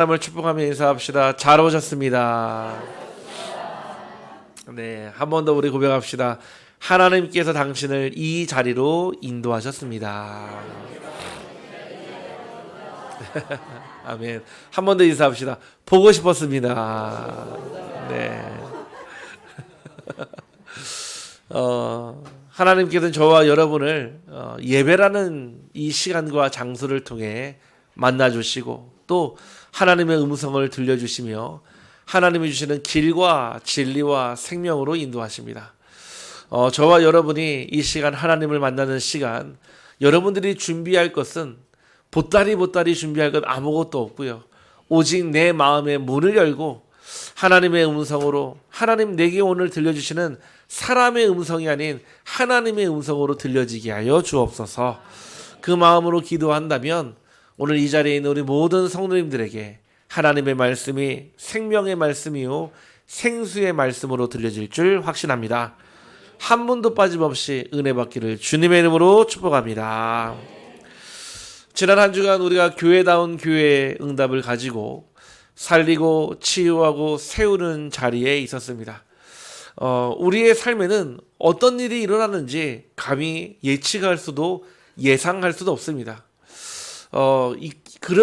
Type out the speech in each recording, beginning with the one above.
하나님을 축복하며 인사합시다. 잘 오셨습니다. 네, 한 번 더 우리 고백합시다. 하나님께서 당신을 이 자리로 인도하셨습니다. 아멘. 한 번 더 인사합시다. 보고 싶었습니다. 네. 하나님께서는 저와 여러분을 예배라는 이 시간과 장소를 통해 만나주시고 또 하나님의 음성을 들려주시며 하나님이 주시는 길과 진리와 생명으로 인도하십니다. 저와 여러분이 이 시간 하나님을 만나는 시간, 여러분들이 준비할 것은 보따리 준비할 것 아무것도 없고요. 오직 내 마음의 문을 열고 하나님의 음성으로, 하나님 내게 오늘 들려주시는 사람의 음성이 아닌 하나님의 음성으로 들려지게 하여 주옵소서. 그 마음으로 기도한다면 오늘 이 자리에 있는 우리 모든 성도님들에게 하나님의 말씀이 생명의 말씀이요 생수의 말씀으로 들려질 줄 확신합니다. 한 분도 빠짐없이 은혜 받기를 주님의 이름으로 축복합니다. 지난 한 주간 우리가 교회다운 교회의 응답을 가지고 살리고 치유하고 세우는 자리에 있었습니다. 우리의 삶에는 어떤 일이 일어나는지 감히 예측할 수도 예상할 수도 없습니다.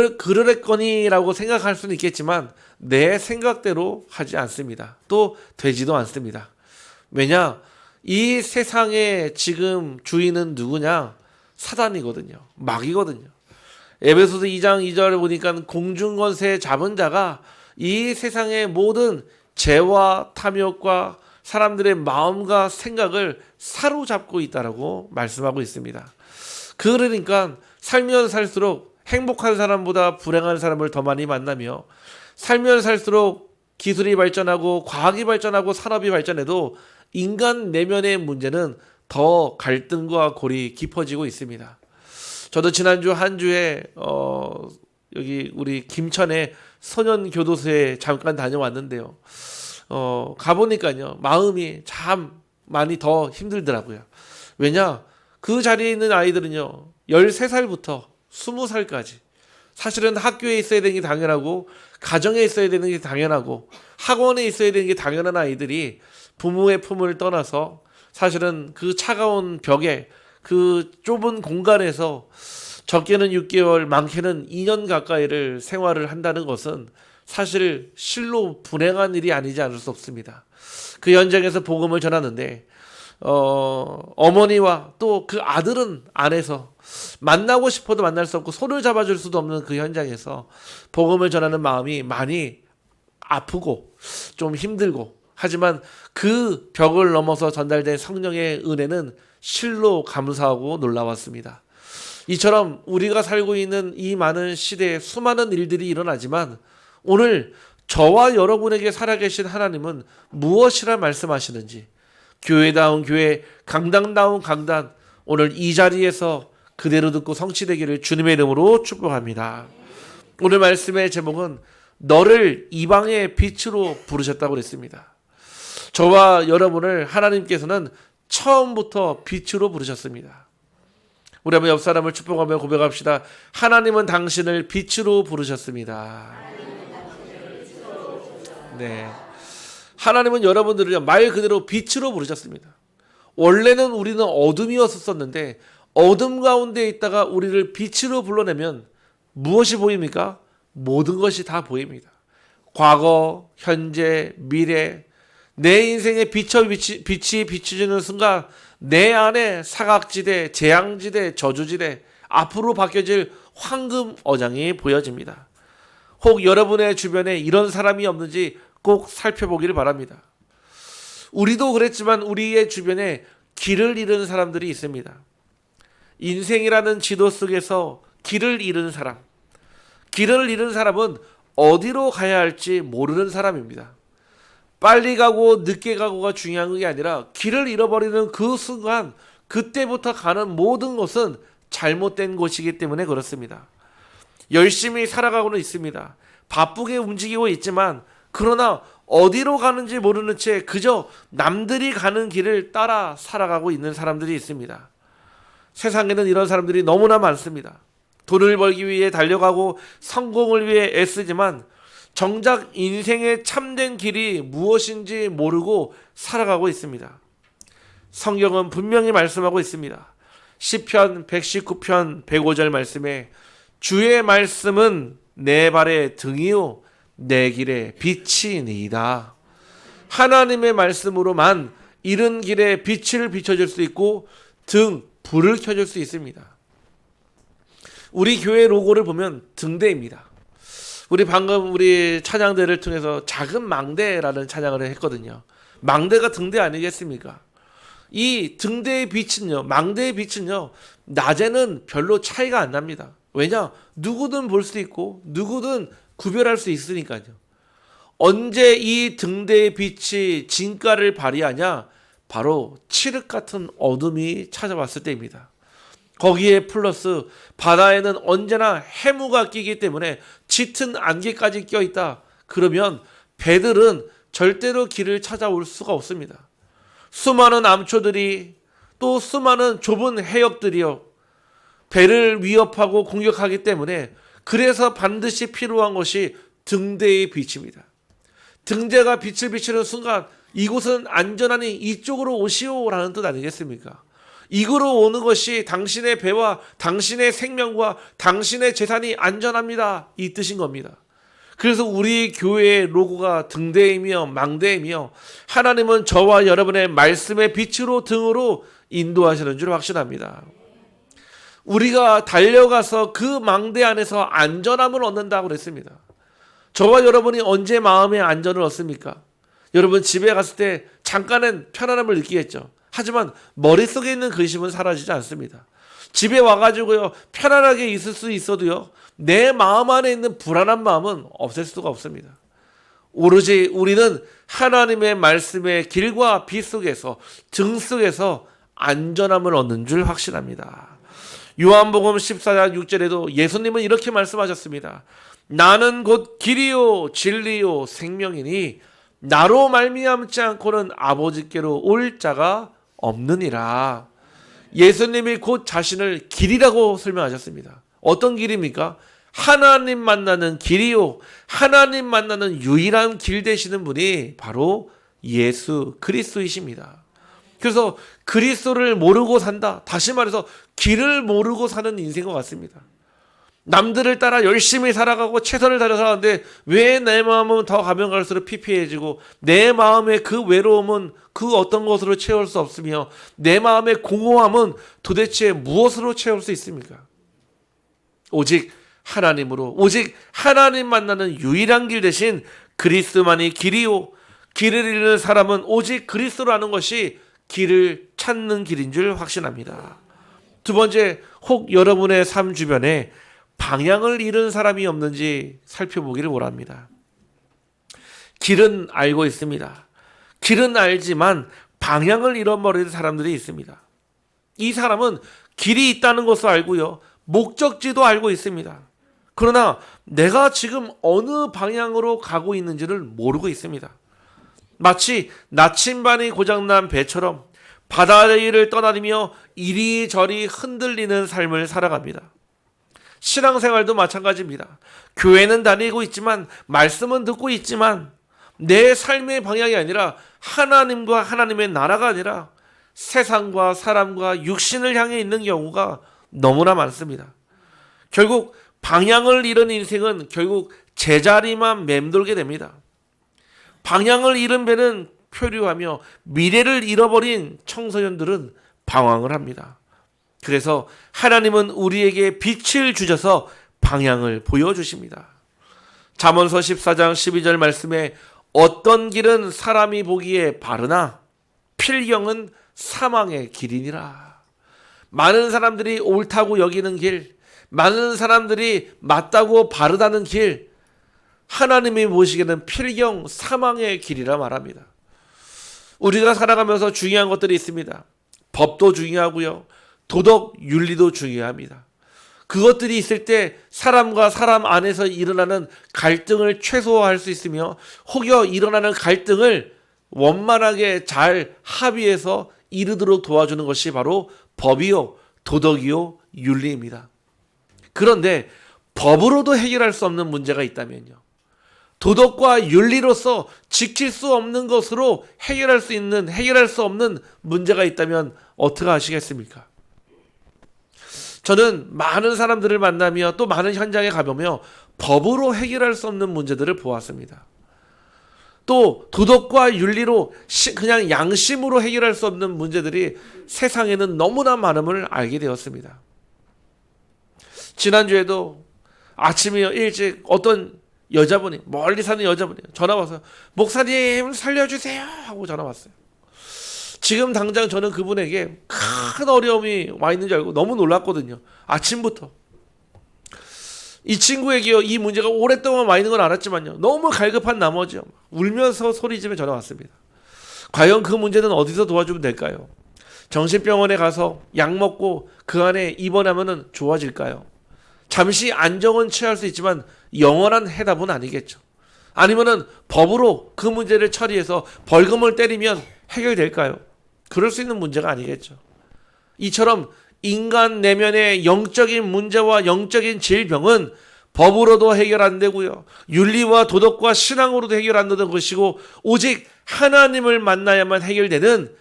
그러랬거니라고 생각할 수는 있겠지만 내 생각대로 하지 않습니다. 또 되지도 않습니다. 왜냐? 이 세상의 지금 주인은 누구냐? 사단이거든요. 마귀거든요. 에베소서 2장 2절에 보니까 공중권세 잡은 자가 이 세상의 모든 죄와 탐욕과 사람들의 마음과 생각을 사로잡고 있다라고 말씀하고 있습니다. 그러니까 살면 살수록 행복한 사람보다 불행한 사람을 더 많이 만나며 살면 살수록 기술이 발전하고 과학이 발전하고 산업이 발전해도 인간 내면의 문제는 더 갈등과 골이 깊어지고 있습니다. 저도 지난주 한 주에 여기 우리 김천의 소년교도소에 잠깐 다녀왔는데요. 가보니까요 마음이 참 많이 더 힘들더라고요. 왜냐? 그 자리에 있는 아이들은요 13살부터 20살까지 사실은 학교에 있어야 되는 게 당연하고 가정에 있어야 되는 게 당연하고 학원에 있어야 되는 게 당연한 아이들이 부모의 품을 떠나서 사실은 그 차가운 벽에 그 좁은 공간에서 적게는 6개월 많게는 2년 가까이를 생활을 한다는 것은 사실 실로 불행한 일이 아니지 않을 수 없습니다. 그 현장에서 복음을 전하는데 어머니와 또 그 아들은 안에서 만나고 싶어도 만날 수 없고 손을 잡아줄 수도 없는 그 현장에서 복음을 전하는 마음이 많이 아프고 좀 힘들고 하지만 그 벽을 넘어서 전달된 성령의 은혜는 실로 감사하고 놀라웠습니다. 이처럼 우리가 살고 있는 이 많은 시대에 수많은 일들이 일어나지만 오늘 저와 여러분에게 살아계신 하나님은 무엇이라 말씀하시는지 교회다운 교회, 강단다운 강단, 오늘 이 자리에서 그대로 듣고 성취되기를 주님의 이름으로 축복합니다. 오늘 말씀의 제목은 너를 이방의 빛으로 부르셨다고 그랬습니다. 저와 여러분을 하나님께서는 처음부터 빛으로 부르셨습니다. 우리 한번 옆 사람을 축복하며 고백합시다. 하나님은 당신을 빛으로 부르셨습니다. 네. 하나님은 여러분들을 말 그대로 빛으로 부르셨습니다. 원래는 우리는 어둠이었었는데 어둠 가운데 있다가 우리를 빛으로 불러내면 무엇이 보입니까? 모든 것이 다 보입니다. 과거, 현재, 미래, 내 인생에 빛이 비추지는 순간 내 안에 사각지대, 재앙지대, 저주지대, 앞으로 바뀌어질 황금 어장이 보여집니다. 혹 여러분의 주변에 이런 사람이 없는지 꼭 살펴보기를 바랍니다. 우리도 그랬지만 우리의 주변에 길을 잃은 사람들이 있습니다. 인생이라는 지도 속에서 길을 잃은 사람, 길을 잃은 사람은 어디로 가야 할지 모르는 사람입니다. 빨리 가고 늦게 가고가 중요한 게 아니라 길을 잃어버리는 그 순간 그때부터 가는 모든 것은 잘못된 것이기 때문에 그렇습니다. 열심히 살아가고는 있습니다. 바쁘게 움직이고 있지만 그러나 어디로 가는지 모르는 채 그저 남들이 가는 길을 따라 살아가고 있는 사람들이 있습니다. 세상에는 이런 사람들이 너무나 많습니다. 돈을 벌기 위해 달려가고 성공을 위해 애쓰지만 정작 인생의 참된 길이 무엇인지 모르고 살아가고 있습니다. 성경은 분명히 말씀하고 있습니다. 시편 119편 105절 말씀에 주의 말씀은 내 발의 등이요 내 길의 빛이니이다. 하나님의 말씀으로만 이른 길에 빛을 비춰줄 수 있고 불을 켜줄 수 있습니다. 우리 교회 로고를 보면 등대입니다. 우리 방금 우리 찬양대를 통해서 작은 망대라는 찬양을 했거든요. 망대가 등대 아니겠습니까? 이 등대의 빛은요, 망대의 빛은요, 낮에는 별로 차이가 안 납니다. 왜냐? 누구든 볼 수 있고 누구든 구별할 수 있으니까요. 언제 이 등대의 빛이 진가를 발휘하냐? 바로 칠흑 같은 어둠이 찾아왔을 때입니다. 거기에 플러스 바다에는 언제나 해무가 끼기 때문에 짙은 안개까지 껴있다. 그러면 배들은 절대로 길을 찾아올 수가 없습니다. 수많은 암초들이 또 수많은 좁은 해역들이요 배를 위협하고 공격하기 때문에 그래서 반드시 필요한 것이 등대의 빛입니다. 등대가 빛을 비추는 순간 이곳은 안전하니 이쪽으로 오시오라는 뜻 아니겠습니까? 이곳으로 오는 것이 당신의 배와 당신의 생명과 당신의 재산이 안전합니다. 이 뜻인 겁니다. 그래서 우리 교회의 로고가 등대이며 망대이며 하나님은 저와 여러분의 말씀의 빛으로 등으로 인도하시는 줄 확신합니다. 우리가 달려가서 그 망대 안에서 안전함을 얻는다고 그랬습니다. 저와 여러분이 언제 마음의 안전을 얻습니까? 여러분 집에 갔을 때 잠깐은 편안함을 느끼겠죠. 하지만 머릿속에 있는 근심은 사라지지 않습니다. 집에 와가지고요 편안하게 있을 수 있어도요 내 마음 안에 있는 불안한 마음은 없앨 수가 없습니다. 오로지 우리는 하나님의 말씀의 길과 빛 속에서 등 속에서 안전함을 얻는 줄 확신합니다. 요한복음 14장 6절에도 예수님은 이렇게 말씀하셨습니다. 나는 곧 길이요 진리요 생명이니 나로 말미암지 않고는 아버지께로 올 자가 없느니라. 예수님이 곧 자신을 길이라고 설명하셨습니다. 어떤 길입니까? 하나님 만나는 길이요 하나님 만나는 유일한 길 되시는 분이 바로 예수 그리스도이십니다. 그래서 그리스도를 모르고 산다. 다시 말해서 길을 모르고 사는 인생과 같습니다. 남들을 따라 열심히 살아가고 최선을 다해서 살아가는데 왜 내 마음은 더 가면 갈수록 피폐해지고 내 마음의 그 외로움은 그 어떤 것으로 채울 수 없으며 내 마음의 공허함은 도대체 무엇으로 채울 수 있습니까? 오직 하나님으로 오직 하나님 만나는 유일한 길 대신 그리스도만이 길이요 길을 잃는 사람은 오직 그리스도라는 것이 길을 찾는 길인 줄 확신합니다. 두 번째, 혹 여러분의 삶 주변에 방향을 잃은 사람이 없는지 살펴보기를 원합니다. 길은 알고 있습니다. 길은 알지만 방향을 잃어버리는 사람들이 있습니다. 이 사람은 길이 있다는 것을 알고요. 목적지도 알고 있습니다. 그러나 내가 지금 어느 방향으로 가고 있는지를 모르고 있습니다. 마치 나침반이 고장난 배처럼 바다를 떠다니며 이리저리 흔들리는 삶을 살아갑니다. 신앙생활도 마찬가지입니다. 교회는 다니고 있지만 말씀은 듣고 있지만 내 삶의 방향이 아니라 하나님과 하나님의 나라가 아니라 세상과 사람과 육신을 향해 있는 경우가 너무나 많습니다. 결국 방향을 잃은 인생은 결국 제자리만 맴돌게 됩니다. 방향을 잃은 배는 표류하며 미래를 잃어버린 청소년들은 방황을 합니다. 그래서 하나님은 우리에게 빛을 주셔서 방향을 보여주십니다. 잠언서 14장 12절 말씀에 어떤 길은 사람이 보기에 바르나 필경은 사망의 길이니라. 많은 사람들이 옳다고 여기는 길, 많은 사람들이 맞다고 바르다는 길, 하나님이 보시기에는 필경 사망의 길이라 말합니다. 우리가 살아가면서 중요한 것들이 있습니다. 법도 중요하고요. 도덕, 윤리도 중요합니다. 그것들이 있을 때 사람과 사람 안에서 일어나는 갈등을 최소화할 수 있으며 혹여 일어나는 갈등을 원만하게 잘 합의해서 이르도록 도와주는 것이 바로 법이요, 도덕이요, 윤리입니다. 그런데 법으로도 해결할 수 없는 문제가 있다면요. 도덕과 윤리로서 지킬 수 없는 것으로 해결할 수 없는 문제가 있다면 어떻게 하시겠습니까? 저는 많은 사람들을 만나며 또 많은 현장에 가보며 법으로 해결할 수 없는 문제들을 보았습니다. 또 도덕과 윤리로 그냥 양심으로 해결할 수 없는 문제들이 세상에는 너무나 많음을 알게 되었습니다. 지난주에도 아침에 일찍 어떤 여자분이, 멀리 사는 여자분이 전화 와서 목사님 살려주세요 하고 전화 왔어요. 지금 당장 저는 그분에게 큰 어려움이 와 있는 줄 알고 너무 놀랐거든요. 아침부터. 이 친구에게요, 이 문제가 오랫동안 와 있는 건 알았지만요, 너무 갈급한 나머지 울면서 소리지며 전화 왔습니다. 과연 그 문제는 어디서 도와주면 될까요? 정신병원에 가서 약 먹고 그 안에 입원하면 좋아질까요? 잠시 안정은 취할 수 있지만 영원한 해답은 아니겠죠. 아니면은 법으로 그 문제를 처리해서 벌금을 때리면 해결될까요? 그럴 수 있는 문제가 아니겠죠. 이처럼 인간 내면의 영적인 문제와 영적인 질병은 법으로도 해결 안 되고요, 윤리와 도덕과 신앙으로도 해결 안 되는 것이고, 오직 하나님을 만나야만 해결되는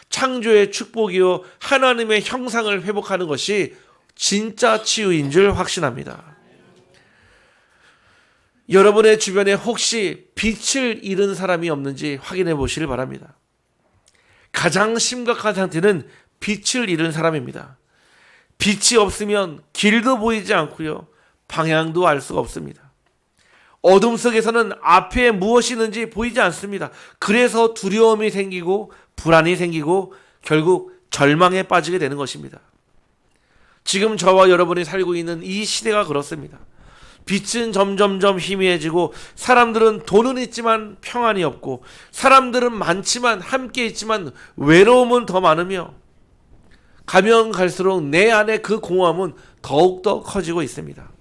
창조의 축복이요 하나님의 형상을 회복하는 것이 진짜 치유인 줄 확신합니다. 여러분의 주변에 혹시 빛을 잃은 사람이 없는지 확인해 보시길 바랍니다. 가장 심각한 상태는 빛을 잃은 사람입니다. 빛이 없으면 길도 보이지 않고요, 방향도 알 수가 없습니다. 어둠 속에서는 앞에 무엇이 있는지 보이지 않습니다. 그래서 두려움이 생기고 불안이 생기고 결국 절망에 빠지게 되는 것입니다. 지금 저와 여러분이 살고 있는 이 시대가 그렇습니다. 빛은 점점점 희미해지고, 사람들은 돈은 있지만 평안이 없고, 사람들은 많지만 함께 있지만 외로움은 더 많으며, 가면 갈수록 내 안에 그 공허함은 더욱더 커지고 있습니다.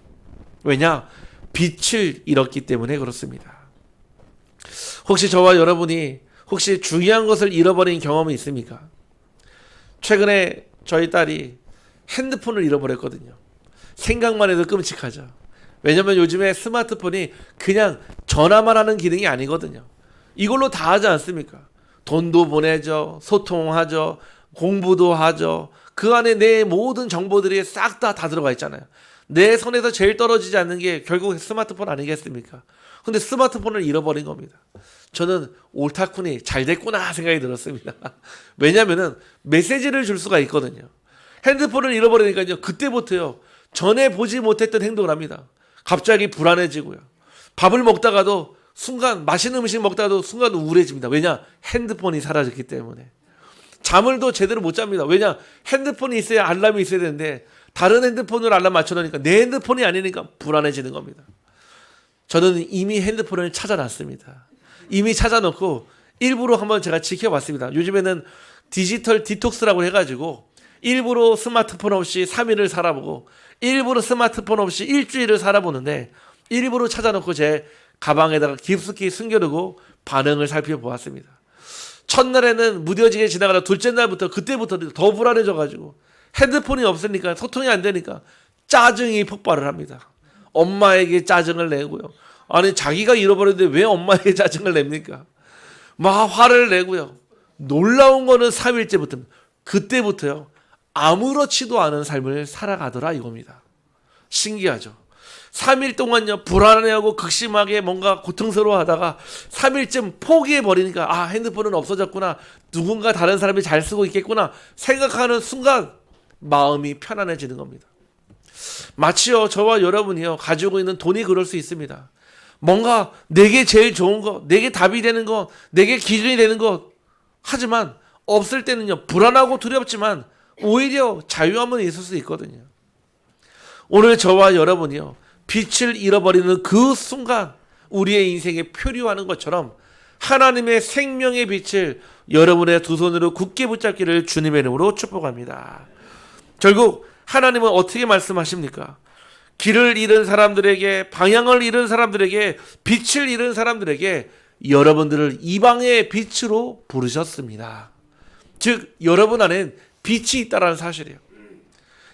왜냐? 빛을 잃었기 때문에 그렇습니다. 혹시 저와 여러분이 혹시 중요한 것을 잃어버린 경험이 있습니까? 최근에 저희 딸이 핸드폰을 잃어버렸거든요. 생각만 해도 끔찍하죠. 왜냐면 요즘에 스마트폰이 그냥 전화만 하는 기능이 아니거든요. 이걸로 다 하지 않습니까? 돈도 보내죠, 소통하죠, 공부도 하죠. 그 안에 내 모든 정보들이 싹 다 들어가 있잖아요. 내 손에서 제일 떨어지지 않는 게 결국 스마트폰 아니겠습니까? 근데 스마트폰을 잃어버린 겁니다. 저는 옳다쿠니 잘 됐구나 생각이 들었습니다. 왜냐면은 메시지를 줄 수가 있거든요. 핸드폰을 잃어버리니까요, 그때부터요, 전에 보지 못했던 행동을 합니다. 갑자기 불안해지고요. 밥을 먹다가도 순간, 맛있는 음식 먹다가도 순간 우울해집니다. 왜냐? 핸드폰이 사라졌기 때문에. 잠을 더 제대로 못 잡니다. 왜냐? 핸드폰이 있어야 알람이 있어야 되는데 다른 핸드폰으로 알람 맞춰놓으니까 내 핸드폰이 아니니까 불안해지는 겁니다. 저는 이미 핸드폰을 찾아놨습니다. 이미 찾아놓고 일부러 한번 제가 지켜봤습니다. 요즘에는 디지털 디톡스라고 해가지고 일부러 스마트폰 없이 3일을 살아보고, 일부러 스마트폰 없이 일주일을 살아보는데, 일부러 찾아놓고 제 가방에다가 깊숙이 숨겨두고 반응을 살펴보았습니다. 첫날에는 무뎌지게 지나가다 둘째 날부터, 그때부터 더 불안해져가지고 핸드폰이 없으니까 소통이 안 되니까 짜증이 폭발을 합니다. 엄마에게 짜증을 내고요. 아니, 자기가 잃어버렸는데 왜 엄마에게 짜증을 냅니까? 막 화를 내고요. 놀라운 거는 3일째부터, 그때부터요, 아무렇지도 않은 삶을 살아가더라 이겁니다. 신기하죠? 3일 동안요, 불안해하고 극심하게 뭔가 고통스러워하다가 3일쯤 포기해버리니까, 아, 핸드폰은 없어졌구나, 누군가 다른 사람이 잘 쓰고 있겠구나 생각하는 순간 마음이 편안해지는 겁니다. 마치요, 저와 여러분이요, 가지고 있는 돈이 그럴 수 있습니다. 뭔가 내게 제일 좋은 거, 내게 답이 되는 거, 내게 기준이 되는 거, 하지만 없을 때는요, 불안하고 두렵지만 오히려 자유함은 있을 수 있거든요. 오늘 저와 여러분이요, 빛을 잃어버리는 그 순간 우리의 인생에 표류하는 것처럼 하나님의 생명의 빛을 여러분의 두 손으로 굳게 붙잡기를 주님의 이름으로 축복합니다. 결국 하나님은 어떻게 말씀하십니까? 길을 잃은 사람들에게, 방향을 잃은 사람들에게, 빛을 잃은 사람들에게 여러분들을 이방의 빛으로 부르셨습니다. 즉 여러분 안엔 빛이 있다는 사실이에요.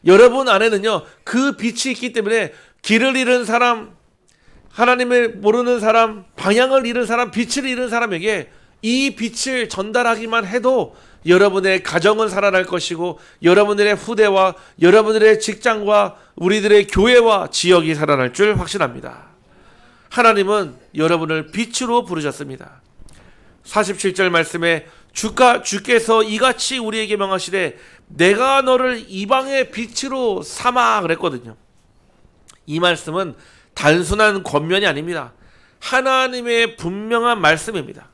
여러분 안에는요, 그 빛이 있기 때문에 길을 잃은 사람, 하나님을 모르는 사람, 방향을 잃은 사람, 빛을 잃은 사람에게 이 빛을 전달하기만 해도 여러분의 가정은 살아날 것이고 여러분들의 후대와 여러분들의 직장과 우리들의 교회와 지역이 살아날 줄 확신합니다. 하나님은 여러분을 빛으로 부르셨습니다. 47절 말씀에 주께서 이같이 우리에게 명하시되 내가 너를 이방의 빛으로 삼아 그랬거든요. 이 말씀은 단순한 권면이 아닙니다. 하나님의 분명한 말씀입니다.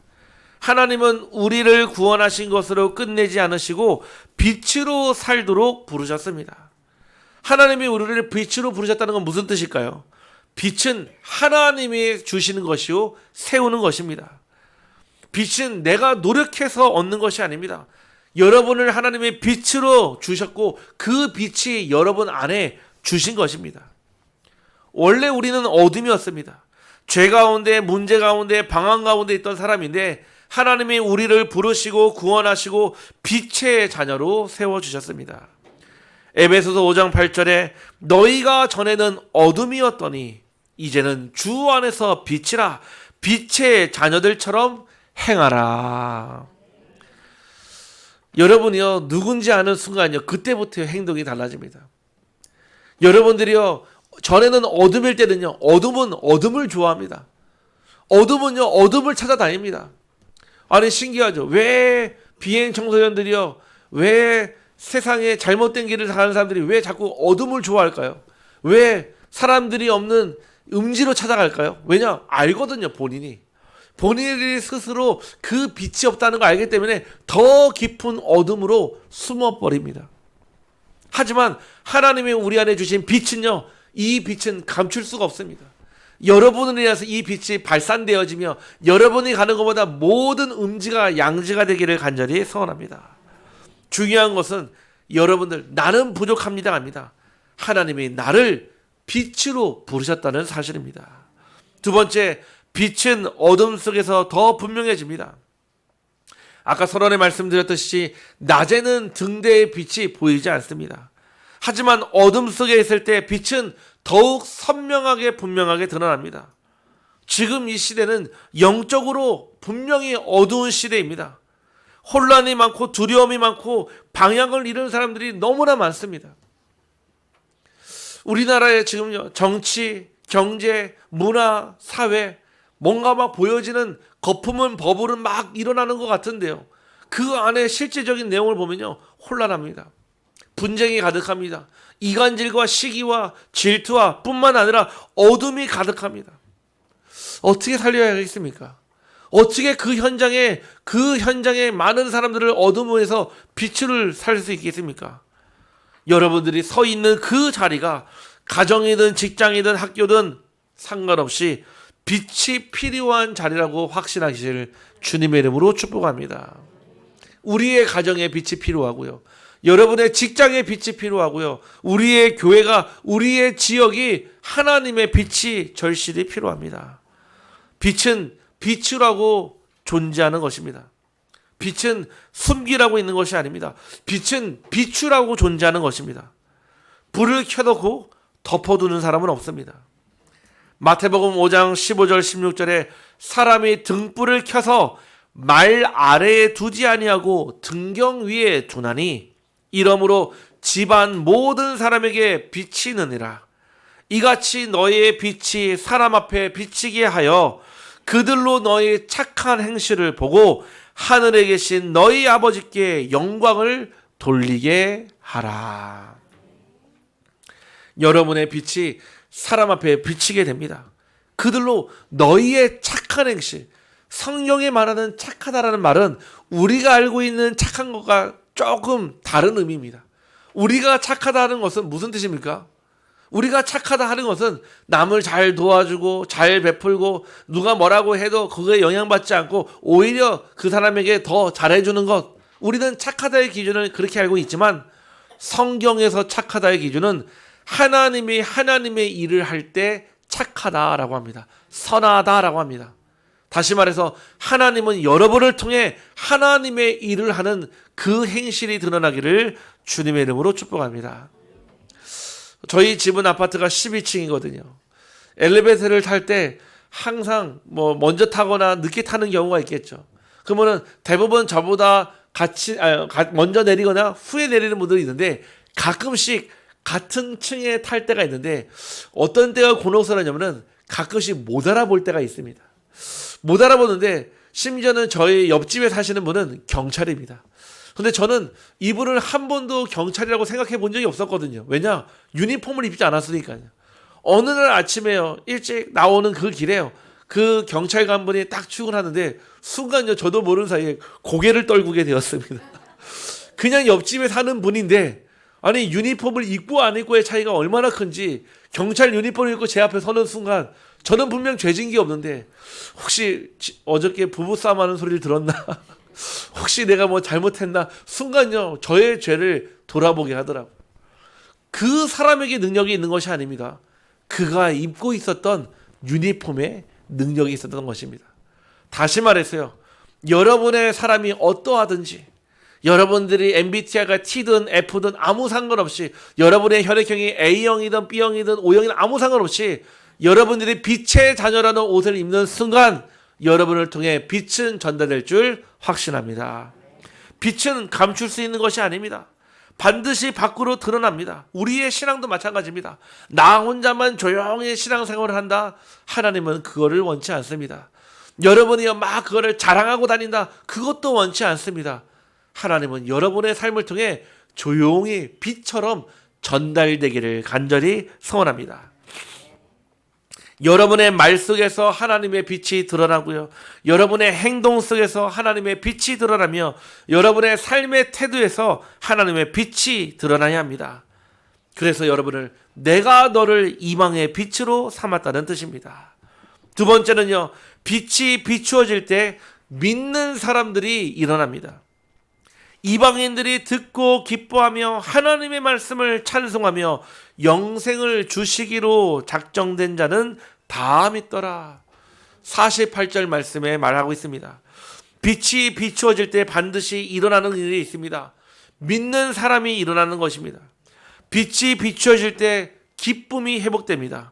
하나님은 우리를 구원하신 것으로 끝내지 않으시고 빛으로 살도록 부르셨습니다. 하나님이 우리를 빛으로 부르셨다는 건 무슨 뜻일까요? 빛은 하나님이 주시는 것이요 세우는 것입니다. 빛은 내가 노력해서 얻는 것이 아닙니다. 여러분을 하나님의 빛으로 주셨고 그 빛이 여러분 안에 주신 것입니다. 원래 우리는 어둠이었습니다. 죄 가운데, 문제 가운데, 방황 가운데 있던 사람인데 하나님이 우리를 부르시고 구원하시고 빛의 자녀로 세워주셨습니다. 에베소서 5장 8절에 너희가 전에는 어둠이었더니 이제는 주 안에서 빛이라 빛의 자녀들처럼 행하라. 여러분이요 누군지 아는 순간요 그때부터 행동이 달라집니다. 여러분들이요 전에는 어둠일 때는요 어둠은 어둠을 좋아합니다. 어둠은요 어둠을 찾아다닙니다. 아니 신기하죠. 왜 비행 청소년들이요 왜 세상에 잘못된 길을 가는 사람들이 왜 자꾸 어둠을 좋아할까요? 왜 사람들이 없는 음지로 찾아갈까요? 왜냐? 알거든요. 본인이 스스로 그 빛이 없다는 걸 알기 때문에 더 깊은 어둠으로 숨어버립니다. 하지만 하나님이 우리 안에 주신 빛은요 이 빛은 감출 수가 없습니다. 여러분을 위해서 이 빛이 발산되어지며 여러분이 가는 것보다 모든 음지가 양지가 되기를 간절히 소원합니다. 중요한 것은 여러분들 나는 부족합니다 합니다. 하나님이 나를 빛으로 부르셨다는 사실입니다. 두 번째, 빛은 어둠 속에서 더 분명해집니다. 아까 서론에 말씀드렸듯이 낮에는 등대의 빛이 보이지 않습니다. 하지만 어둠 속에 있을 때 빛은 더욱 선명하게 분명하게 드러납니다. 지금 이 시대는 영적으로 분명히 어두운 시대입니다. 혼란이 많고 두려움이 많고 방향을 잃은 사람들이 너무나 많습니다. 우리나라에 지금요 정치, 경제, 문화, 사회 뭔가 막 보여지는 거품은 버블은 막 일어나는 것 같은데요. 그 안에 실제적인 내용을 보면요 혼란합니다. 분쟁이 가득합니다. 이간질과 시기와 질투와 뿐만 아니라 어둠이 가득합니다. 어떻게 살려야겠습니까? 어떻게 그 현장에 많은 사람들을 어둠에서 빛을 살 수 있겠습니까? 여러분들이 서 있는 그 자리가 가정이든 직장이든 학교든 상관없이 빛이 필요한 자리라고 확신하시길 주님의 이름으로 축복합니다. 우리의 가정에 빛이 필요하고요. 여러분의 직장에 빛이 필요하고요. 우리의 교회가, 우리의 지역이 하나님의 빛이 절실히 필요합니다. 빛은 빛이라고 존재하는 것입니다. 빛은 숨기라고 있는 것이 아닙니다. 빛은 비추라고 존재하는 것입니다. 불을 켜놓고 덮어두는 사람은 없습니다. 마태복음 5장 15절 16절에 사람이 등불을 켜서 말 아래에 두지 아니하고 등경 위에 두나니 이러므로 집안 모든 사람에게 비치느니라. 이같이 너희의 빛이 사람 앞에 비치게 하여 그들로 너희 착한 행실을 보고 하늘에 계신 너희 아버지께 영광을 돌리게 하라. 여러분의 빛이 사람 앞에 비치게 됩니다. 그들로 너희의 착한 행실, 성경에 말하는 착하다라는 말은 우리가 알고 있는 착한 것과 조금 다른 의미입니다. 우리가 착하다는 것은 무슨 뜻입니까? 우리가 착하다 하는 것은 남을 잘 도와주고 잘 베풀고 누가 뭐라고 해도 그거에 영향받지 않고 오히려 그 사람에게 더 잘해주는 것. 우리는 착하다의 기준을 그렇게 알고 있지만 성경에서 착하다의 기준은 하나님이 하나님의 일을 할 때 착하다라고 합니다. 선하다라고 합니다. 다시 말해서 하나님은 여러분을 통해 하나님의 일을 하는 그 행실이 드러나기를 주님의 이름으로 축복합니다. 저희 집은 아파트가 12층이거든요. 엘리베이터를 탈 때 항상 먼저 타거나 늦게 타는 경우가 있겠죠. 그러면은 대부분 저보다 먼저 내리거나 후에 내리는 분들이 있는데, 가끔씩 같은 층에 탈 때가 있는데 어떤 때가 곤혹스러우냐면은 가끔씩 못 알아볼 때가 있습니다. 못 알아보는데, 심지어는 저희 옆집에 사시는 분은 경찰입니다. 근데 저는 이분을 한 번도 경찰이라고 생각해 본 적이 없었거든요. 왜냐? 유니폼을 입지 않았으니까요. 어느 날 아침에요, 일찍 나오는 그 길에요, 그 경찰관 분이 딱 출근하는데 순간요, 저도 모르는 사이에 고개를 떨구게 되었습니다. 그냥 옆집에 사는 분인데, 아니 유니폼을 입고 안 입고의 차이가 얼마나 큰지, 경찰 유니폼을 입고 제 앞에 서는 순간 저는 분명 죄진 게 없는데 혹시 어저께 부부싸움 하는 소리를 들었나? 혹시 내가 잘못했나? 순간요, 저의 죄를 돌아보게 하더라고요. 그 사람에게 능력이 있는 것이 아닙니다. 그가 입고 있었던 유니폼에 능력이 있었던 것입니다. 다시 말해서요, 여러분의 사람이 어떠하든지, 여러분들이 MBTI가 T든 F든 아무 상관없이, 여러분의 혈액형이 A형이든 B형이든 O형이든 아무 상관없이, 여러분들이 빛의 자녀라는 옷을 입는 순간 여러분을 통해 빛은 전달될 줄 확신합니다. 빛은 감출 수 있는 것이 아닙니다. 반드시 밖으로 드러납니다. 우리의 신앙도 마찬가지입니다. 나 혼자만 조용히 신앙생활을 한다, 하나님은 그거를 원치 않습니다. 여러분이 막 그거를 자랑하고 다닌다, 그것도 원치 않습니다. 하나님은 여러분의 삶을 통해 조용히 빛처럼 전달되기를 간절히 소원합니다. 여러분의 말 속에서 하나님의 빛이 드러나고요, 여러분의 행동 속에서 하나님의 빛이 드러나며, 여러분의 삶의 태도에서 하나님의 빛이 드러나야 합니다. 그래서 여러분을 내가 너를 이방의 빛으로 삼았다는 뜻입니다. 두 번째는요, 빛이 비추어질 때 믿는 사람들이 일어납니다. 이방인들이 듣고 기뻐하며 하나님의 말씀을 찬송하며 영생을 주시기로 작정된 자는 다 믿더라. 48절 말씀에 말하고 있습니다. 빛이 비추어질 때 반드시 일어나는 일이 있습니다. 믿는 사람이 일어나는 것입니다. 빛이 비추어질 때 기쁨이 회복됩니다.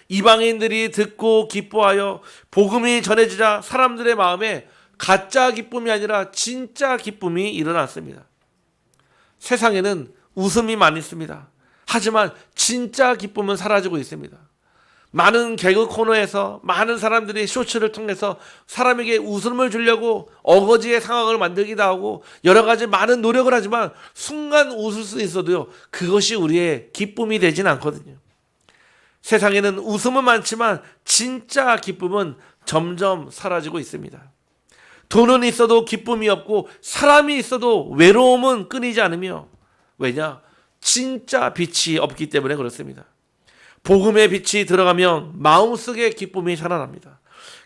이방인들이 듣고 기뻐하여 복음이 전해지자 사람들의 마음에 가짜 기쁨이 아니라 진짜 기쁨이 일어났습니다. 세상에는 웃음이 많이 있습니다. 하지만 진짜 기쁨은 사라지고 있습니다. 많은 개그 코너에서 많은 사람들이 쇼츠를 통해서 사람에게 웃음을 주려고 어거지의 상황을 만들기도 하고 여러 가지 많은 노력을 하지만 순간 웃을 수 있어도요, 그것이 우리의 기쁨이 되진 않거든요. 세상에는 웃음은 많지만 진짜 기쁨은 점점 사라지고 있습니다. 돈은 있어도 기쁨이 없고 사람이 있어도 외로움은 끊이지 않으며, 왜냐? 진짜 빛이 없기 때문에 그렇습니다. 복음의 빛이 들어가면 마음속에 기쁨이 살아납니다.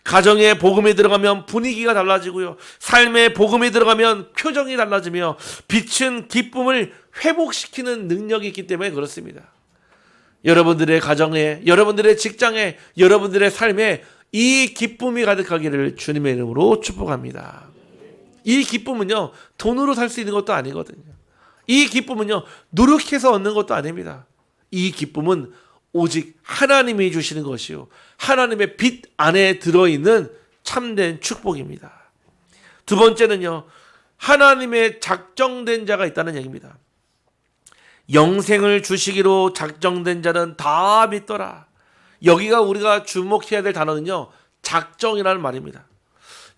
가정에 복음이 들어가면 분위기가 달라지고요, 삶에 복음이 들어가면 표정이 달라지며, 빛은 기쁨을 회복시키는 능력이 있기 때문에 그렇습니다. 여러분들의 가정에, 여러분들의 직장에, 여러분들의 삶에 이 기쁨이 가득하기를 주님의 이름으로 축복합니다. 이 기쁨은요, 돈으로 살 수 있는 것도 아니거든요. 이 기쁨은요, 노력해서 얻는 것도 아닙니다. 이 기쁨은 오직 하나님이 주시는 것이요, 하나님의 빛 안에 들어있는 참된 축복입니다. 두 번째는요, 하나님의 작정된 자가 있다는 얘기입니다. 영생을 주시기로 작정된 자는 다 믿더라. 여기가 우리가 주목해야 될 단어는요, 작정이라는 말입니다.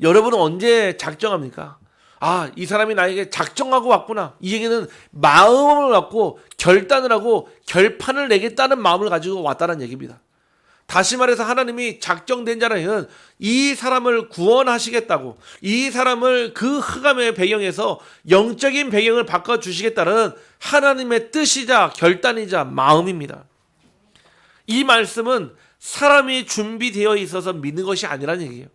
여러분은 언제 작정합니까? 아, 이 사람이 나에게 작정하고 왔구나. 이 얘기는 마음을 갖고 결단을 하고 결판을 내겠다는 마음을 가지고 왔다는 얘기입니다. 다시 말해서 하나님이 작정된 자라는 이 사람을 구원하시겠다고, 이 사람을 그 흑암의 배경에서 영적인 배경을 바꿔주시겠다는 하나님의 뜻이자 결단이자 마음입니다. 이 말씀은 사람이 준비되어 있어서 믿는 것이 아니라는 얘기예요.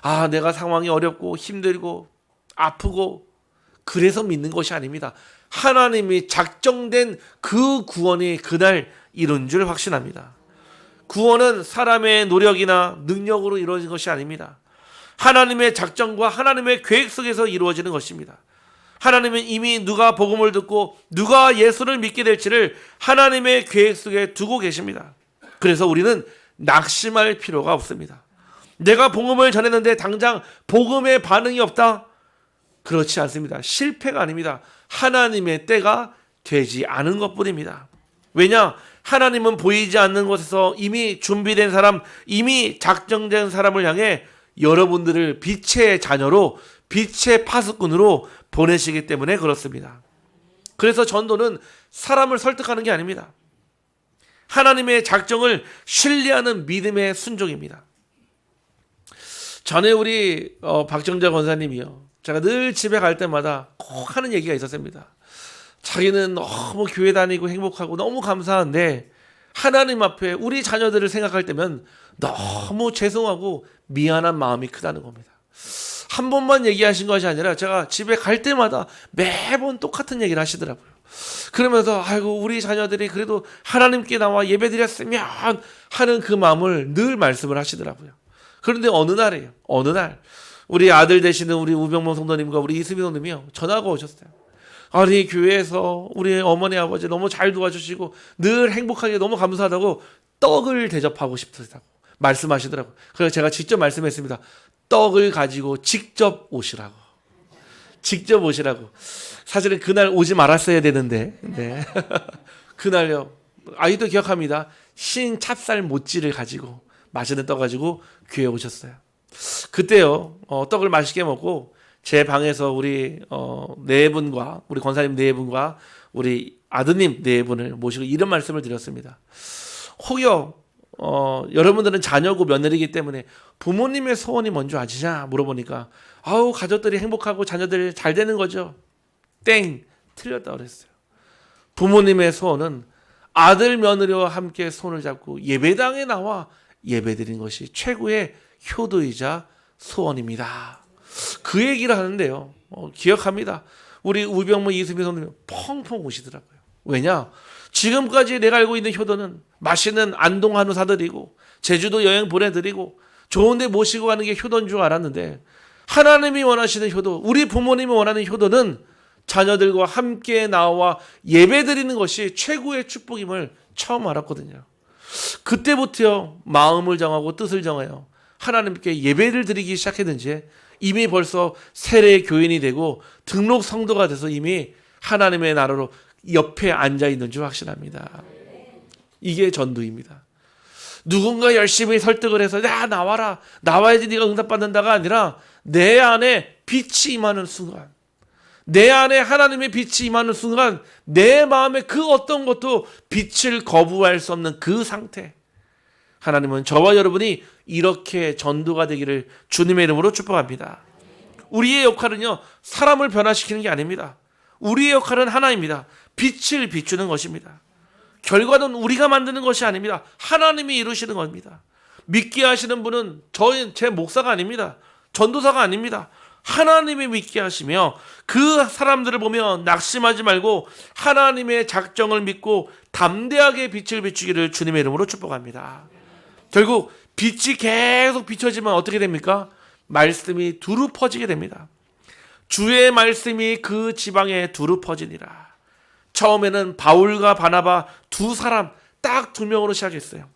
아, 내가 상황이 어렵고 힘들고 아프고 그래서 믿는 것이 아닙니다. 하나님이 작정된 그 구원이 그날 이룬 줄 확신합니다. 구원은 사람의 노력이나 능력으로 이루어진 것이 아닙니다. 하나님의 작정과 하나님의 계획 속에서 이루어지는 것입니다. 하나님은 이미 누가 복음을 듣고 누가 예수를 믿게 될지를 하나님의 계획 속에 두고 계십니다. 그래서 우리는 낙심할 필요가 없습니다. 내가 복음을 전했는데 당장 복음의 반응이 없다? 그렇지 않습니다. 실패가 아닙니다. 하나님의 때가 되지 않은 것뿐입니다. 왜냐? 하나님은 보이지 않는 곳에서 이미 준비된 사람, 이미 작정된 사람을 향해 여러분들을 빛의 자녀로, 빛의 파수꾼으로 보내시기 때문에 그렇습니다. 그래서 전도는 사람을 설득하는 게 아닙니다. 하나님의 작정을 신뢰하는 믿음의 순종입니다. 전에 우리 박정자 권사님이요, 제가 늘 집에 갈 때마다 꼭 하는 얘기가 있었습니다. 자기는 너무 교회 다니고 행복하고 너무 감사한데 하나님 앞에 우리 자녀들을 생각할 때면 너무 죄송하고 미안한 마음이 크다는 겁니다. 한 번만 얘기하신 것이 아니라 제가 집에 갈 때마다 매번 똑같은 얘기를 하시더라고요. 그러면서 아이고 우리 자녀들이 그래도 하나님께 나와 예배드렸으면 하는 그 마음을 늘 말씀을 하시더라고요. 그런데 어느 날이에요. 어느 날 우리 아들 되시는 우리 우병모 성도님과 우리 이수미 성도님이요, 전화가 오셨어요. 아니 교회에서 우리 어머니 아버지 너무 잘 도와주시고 늘 행복하게 너무 감사하다고 떡을 대접하고 싶다고 말씀하시더라고요. 그래서 제가 직접 말씀했습니다. 떡을 가지고 직접 오시라고. 직접 오시라고. 사실은 그날 오지 말았어야 되는데, 네. 그날요, 아직도 기억합니다. 신 찹쌀 모찌를 가지고 맛있는 떡 가지고 교회에 오셨어요. 그때요, 떡을 맛있게 먹고 제 방에서 우리 네 분과 우리 권사님 네 분과 우리 아드님 네 분을 모시고 이런 말씀을 드렸습니다. 혹여 여러분들은 자녀고 며느리이기 때문에 부모님의 소원이 뭔지 아시냐 물어보니까 아우 가족들이 행복하고 자녀들이 잘 되는 거죠. 땡, 틀렸다 그랬어요. 부모님의 소원은 아들 며느리와 함께 손을 잡고 예배당에 나와 예배드린 것이 최고의 효도이자 소원입니다. 그 얘기를 하는데요, 기억합니다. 우리 우병모 이수미 선생님 펑펑 우시더라고요. 왜냐? 지금까지 내가 알고 있는 효도는 맛있는 안동 한우 사드리고 제주도 여행 보내드리고 좋은 데 모시고 가는 게 효도인 줄 알았는데, 하나님이 원하시는 효도, 우리 부모님이 원하는 효도는 자녀들과 함께 나와 예배드리는 것이 최고의 축복임을 처음 알았거든요. 그때부터 마음을 정하고 뜻을 정하여 하나님께 예배를 드리기 시작했는지 이미 벌써 세례 교인이 되고 등록 성도가 돼서 이미 하나님의 나라로 옆에 앉아 있는 줄 확신합니다. 이게 전도입니다. 누군가 열심히 설득을 해서 야 나와라, 나와야지 네가 응답받는다가 아니라 내 안에 빛이 임하는 순간, 내 안에 하나님의 빛이 임하는 순간 내 마음에 그 어떤 것도 빛을 거부할 수 없는 그 상태, 하나님은 저와 여러분이 이렇게 전도가 되기를 주님의 이름으로 축복합니다. 우리의 역할은요, 사람을 변화시키는 게 아닙니다. 우리의 역할은 하나입니다. 빛을 비추는 것입니다. 결과는 우리가 만드는 것이 아닙니다. 하나님이 이루시는 겁니다. 믿게 하시는 분은 제 목사가 아닙니다. 전도사가 아닙니다. 하나님이 믿게 하시며 그 사람들을 보며 낙심하지 말고 하나님의 작정을 믿고 담대하게 빛을 비추기를 주님의 이름으로 축복합니다. 결국 빛이 계속 비춰지면 어떻게 됩니까? 말씀이 두루 퍼지게 됩니다. 주의 말씀이 그 지방에 두루 퍼지니라. 처음에는 바울과 바나바 두 사람, 딱 두 명으로 시작했어요.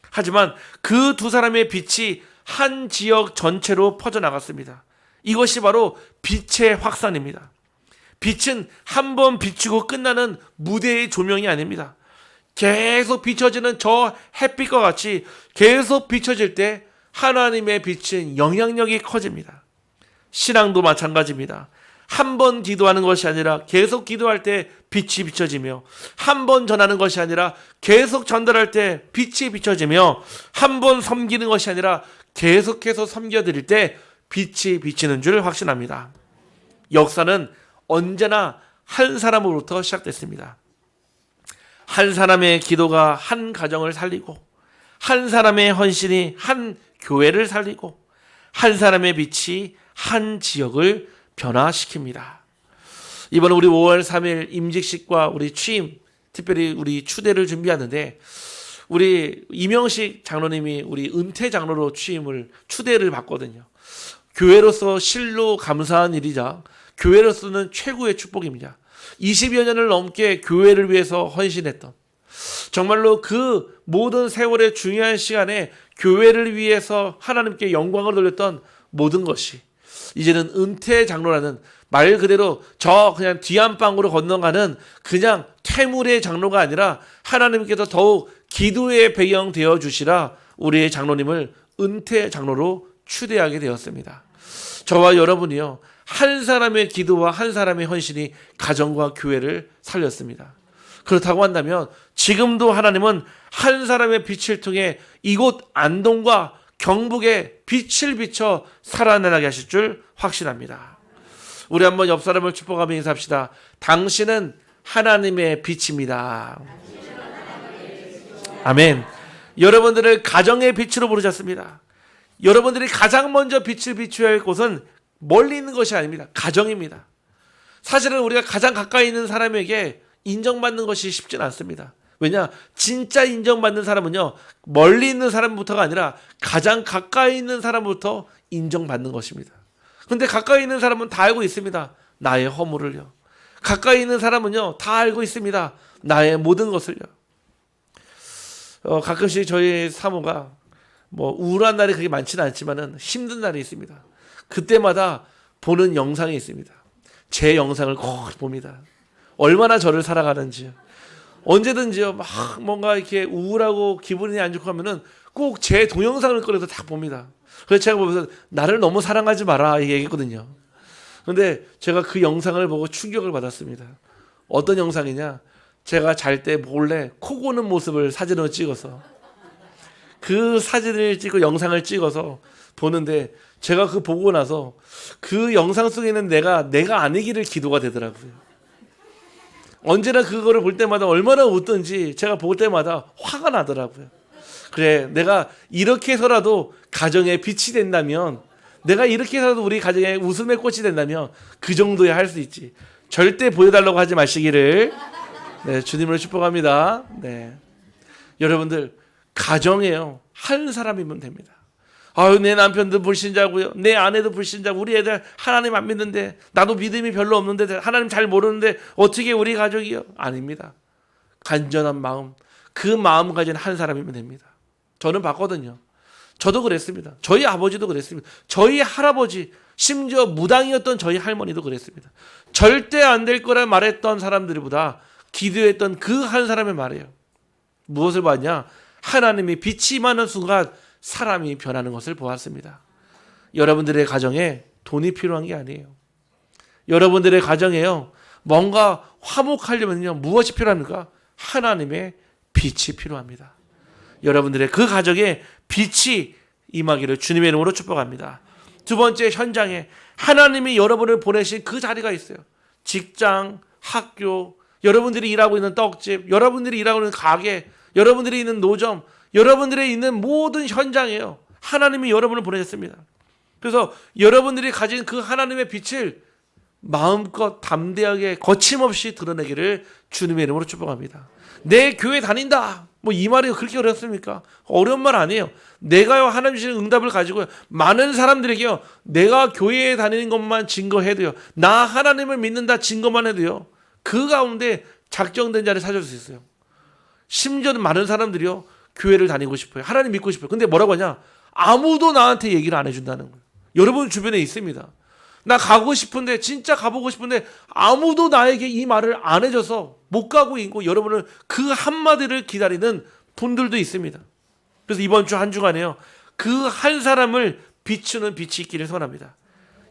하지만 그 두 사람의 빛이 한 지역 전체로 퍼져나갔습니다. 이것이 바로 빛의 확산입니다. 빛은 한 번 비추고 끝나는 무대의 조명이 아닙니다. 계속 비춰지는 저 햇빛과 같이 계속 비춰질 때 하나님의 빛은 영향력이 커집니다. 신앙도 마찬가지입니다. 한 번 기도하는 것이 아니라 계속 기도할 때 빛이 비춰지며, 한 번 전하는 것이 아니라 계속 전달할 때 빛이 비춰지며, 한 번 섬기는 것이 아니라 계속해서 섬겨드릴 때 빛이 비치는 줄 확신합니다. 역사는 언제나 한 사람으로부터 시작됐습니다. 한 사람의 기도가 한 가정을 살리고, 한 사람의 헌신이 한 교회를 살리고, 한 사람의 빛이 한 지역을 변화시킵니다. 이번 우리 5월 3일 임직식과 우리 취임, 특별히 우리 추대를 준비하는데 우리 이명식 장로님이 우리 은퇴 장로로 추대를 받거든요. 교회로서 실로 감사한 일이자 교회로서는 최고의 축복입니다. 20여 년을 넘게 교회를 위해서 헌신했던, 정말로 그 모든 세월의 중요한 시간에 교회를 위해서 하나님께 영광을 돌렸던 모든 것이 이제는 은퇴 장로라는, 말 그대로 저 그냥 뒤안방으로 건너가는 그냥 퇴물의 장로가 아니라 하나님께서 더욱 기도의 배경 되어 주시라 우리의 장로님을 은퇴 장로로 추대하게 되었습니다. 저와 여러분이요, 한 사람의 기도와 한 사람의 헌신이 가정과 교회를 살렸습니다. 그렇다고 한다면 지금도 하나님은 한 사람의 빛을 통해 이곳 안동과 경북에 빛을 비춰 살아나게 하실 줄 확신합니다. 우리 한번 옆 사람을 축복하며 인사합시다. 당신은 하나님의 빛입니다. 아멘. 여러분들을 가정의 빛으로 부르셨습니다. 여러분들이 가장 먼저 빛을 비춰야 할 곳은 멀리 있는 것이 아닙니다. 가정입니다. 사실은 우리가 가장 가까이 있는 사람에게 인정받는 것이 쉽지는 않습니다. 왜냐? 진짜 인정받는 사람은요, 멀리 있는 사람부터가 아니라 가장 가까이 있는 사람부터 인정받는 것입니다. 근데 가까이 있는 사람은 다 알고 있습니다. 나의 허물을요. 가까이 있는 사람은요, 다 알고 있습니다. 나의 모든 것을요. 가끔씩 저희 사모가 우울한 날이 그렇게 많지는 않지만은 힘든 날이 있습니다. 그때마다 보는 영상이 있습니다. 제 영상을 꼭 봅니다. 얼마나 저를 살아가는지요. 언제든지요, 막 뭔가 이렇게 우울하고 기분이 안 좋고 하면은 꼭 제 동영상을 꺼내서 딱 봅니다. 그래서 제가 보면서 나를 너무 사랑하지 마라 얘기했거든요. 근데 제가 그 영상을 보고 충격을 받았습니다. 어떤 영상이냐? 제가 잘 때 몰래 코 고는 모습을 사진으로 찍어서, 그 사진을 찍고 영상을 찍어서 보는데, 제가 그 보고 나서 그 영상 속에는 내가 아니기를 기도가 되더라고요. 언제나 그거를 볼 때마다 얼마나 웃던지 제가 볼 때마다 화가 나더라고요. 그래, 내가 이렇게 해서라도 가정에 빛이 된다면, 내가 이렇게 해서라도 우리 가정에 웃음의 꽃이 된다면 그 정도야 할 수 있지. 절대 보여달라고 하지 마시기를 주님을 축복합니다. 여러분들, 가정에요, 한 사람이면 됩니다. 아유, 내 남편도 불신자고요, 내 아내도 불신자고, 우리 애들 하나님 안 믿는데, 나도 믿음이 별로 없는데, 하나님 잘 모르는데 어떻게 우리 가족이요? 아닙니다. 간절한 마음, 그 마음 가진 한 사람이면 됩니다. 저는 봤거든요. 저도 그랬습니다. 저희 아버지도 그랬습니다. 저희 할아버지, 심지어 무당이었던 저희 할머니도 그랬습니다. 절대 안 될 거라 말했던 사람들보다 기도했던 그 한 사람의 말이에요. 무엇을 봤냐? 하나님이 빛이 임하는 순간 사람이 변하는 것을 보았습니다. 여러분들의 가정에 돈이 필요한 게 아니에요. 여러분들의 가정에요, 뭔가 화목하려면요, 무엇이 필요합니까? 하나님의 빛이 필요합니다. 여러분들의 그 가정에 빛이 임하기를 주님의 이름으로 축복합니다. 두 번째, 현장에 하나님이 여러분을 보내신 그 자리가 있어요. 직장, 학교, 여러분들이 일하고 있는 떡집, 여러분들이 일하고 있는 가게, 여러분들이 있는 노점, 여러분들이 있는 모든 현장이에요. 하나님이 여러분을 보내셨습니다. 그래서 여러분들이 가진 그 하나님의 빛을 마음껏 담대하게 거침없이 드러내기를 주님의 이름으로 축복합니다. 내 교회 다닌다, 이 말이 그렇게 어렵습니까? 어려운 말 아니에요. 내가요, 하나님 주시는 응답을 가지고요, 많은 사람들에게요, 내가 교회에 다니는 것만 증거해도요, 나 하나님을 믿는다 증거만 해도요, 그 가운데 작정된 자를 찾을 수 있어요. 심지어는 많은 사람들이요, 교회를 다니고 싶어요. 하나님 믿고 싶어요. 근데 뭐라고 하냐? 아무도 나한테 얘기를 안 해준다는 거예요. 여러분 주변에 있습니다. 나 가고 싶은데, 진짜 가보고 싶은데 아무도 나에게 이 말을 안 해줘서 못 가고 있고, 여러분은 그 한마디를 기다리는 분들도 있습니다. 그래서 이번 주 한 주간에요, 그 한 사람을 비추는 빛이 있기를 소원합니다.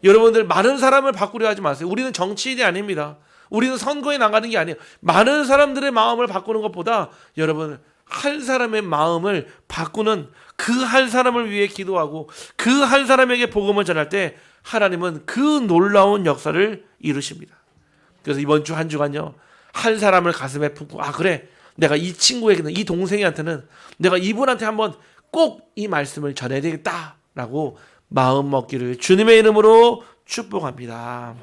여러분들, 많은 사람을 바꾸려 하지 마세요. 우리는 정치인이 아닙니다. 우리는 선거에 나가는 게 아니에요. 많은 사람들의 마음을 바꾸는 것보다 여러분, 한 사람의 마음을 바꾸는 그 한 사람을 위해 기도하고 그 한 사람에게 복음을 전할 때 하나님은 그 놀라운 역사를 이루십니다. 그래서 이번 주 한 주간요, 한 사람을 가슴에 품고, 그래, 내가 이 친구에게는, 이 동생한테는 내가 이분한테 한번 꼭 이 말씀을 전해야 되겠다라고 마음 먹기를 주님의 이름으로 축복합니다.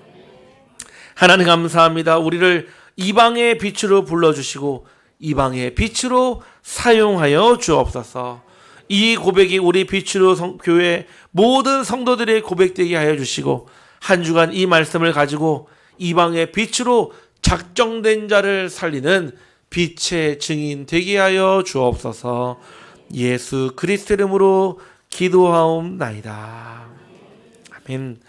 하나님 감사합니다. 우리를 이방의 빛으로 불러주시고 이방의 빛으로 사용하여 주옵소서. 이 고백이 우리 빛으로 교회 모든 성도들의 고백되게 하여 주시고, 한 주간 이 말씀을 가지고 이방의 빛으로 작정된 자를 살리는 빛의 증인 되게 하여 주옵소서. 예수 그리스도 이름으로 기도하옵나이다. 아멘.